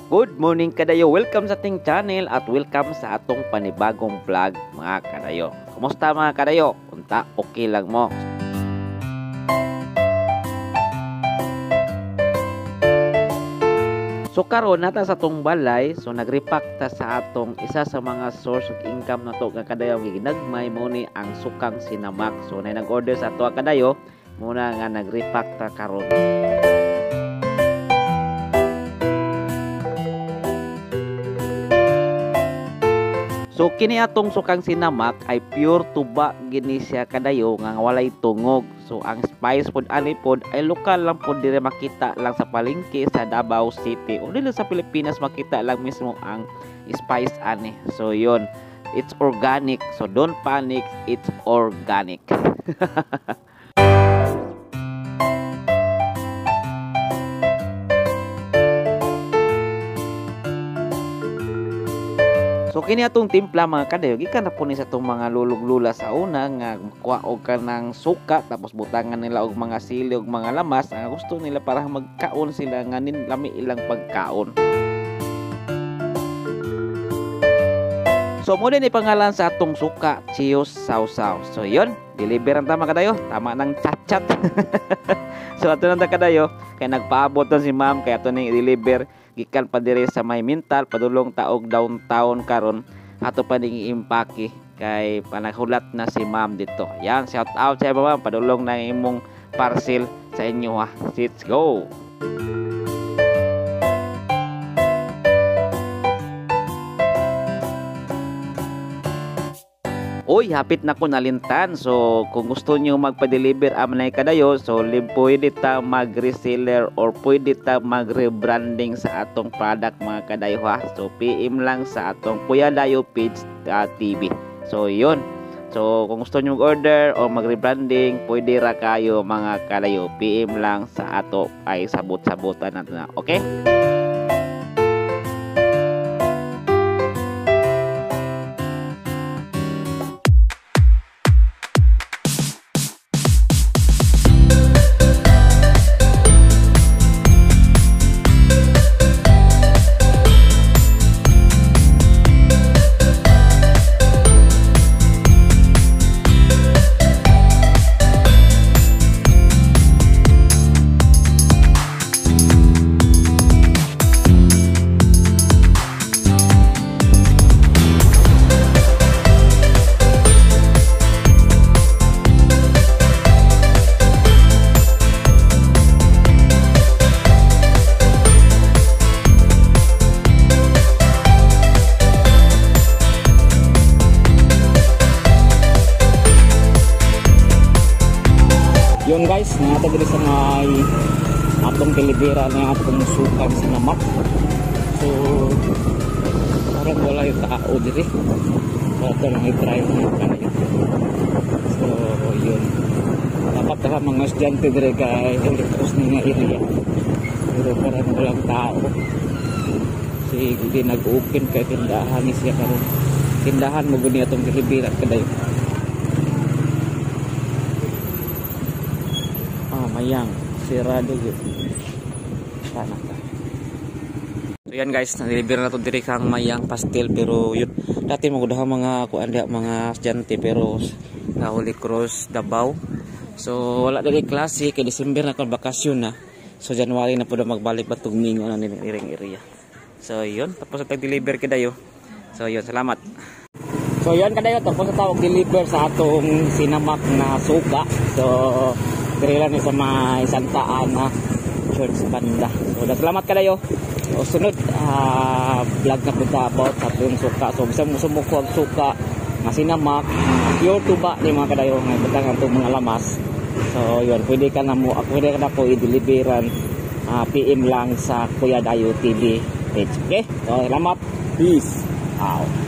Good morning kadayo, welcome sa ating channel at welcome sa atong panibagong vlog mga kadayo. Kumusta mga kadayo? Unta okay lang mo? So karon nata sa atong balay, so nagrepack ta sa atong isa sa mga source of income nato nga kadayo ginagmay mo ni ang sukang sinamak. So na nag-order sa ato kadayo, muna nga nagrepack ta karon. So kini atong sukang sinamak ay pure tuba gini siya kadayo nga walay tungog. So ang spice pod ani pod ay lokal lang pod dire makita lang sa palengke sa Davao City. O dili sa Pilipinas makita lang mismo ang spice ani. So yon, it's organic. So don't panic, it's organic. So kini atong timpla mga kadayo gikan na po ni sa atong mga lulog-lula sa una nga kuha og kanang suka tapos butangan nila og mga sili og mga lamas ang gusto nila para magkaon sila nga lami ilang pagkaon. So mo din ipangalan sa atong suka, Chiyos Sausaw. So yon, deliver ang tama kadayo, tama ng chat-chat. So ato nang kadayo kay nagpaabot si ma'am kay ato ning i-deliver gikan pa dire sa may mental padulong taog downtown karon ato pa ning i-impake kay panaghulat na si ma'am dito. Yan, shout out sa ma'am, padulong na imong parcel sa inyo ha. Let's go. Uy, hapit na ko nalintan. So, kung gusto nyo magpa-deliver amanay kadayo, so pwede ta mag-reseller or pwede ta mag-rebranding sa atong product mga kadayo ha. So, PM lang sa atong Kuya Dayo page TV. So, yun. So, kung gusto nyo mag-order o mag-rebranding, pwede ra kayo mga kadayo. PM lang sa ato ay sabot-sabotan natin na. Okay? Yun guys, nata diri sa may atong kilibira na atong sukang sinamak. So parang wala yung tao diri. Ito lang i-try na kanina. So yun, dapat ka mga estudyante diri guys, electros na nga area. Pero parang walang tao. Si hindi nag-open kay tindahan ni siya karon. Tindahan mo guni atong kilibira kadayo. Mayang sirado yun sana ka. So yan guys, nag-deliver na ito diri kang mayang pastel pero yun dati magudahan mga kuan dia mga estudyante pero na Holy Cross Davao. So wala diri klase kay December na kon bakasyon na. So January na pud magbalik batog mingo na ni iring area. So yun, tapos nag-deliver kadayo. So yun, salamat. So yun kadayo, tapos tawag deliver sa atong sinamak na suka. So diri lang sa mga Santaan na church banda. So salamat kadayo. So sunod vlog na punta about sa atong suka. So bisa mo sumuko ang suka nga sinamak, pure tuba ni mga kadayo nga butang atong mga lamas. So yun, pwede ka na po i-deliveran PM lang sa Kuya Dayo TV page. Okay? So salamat. Peace out.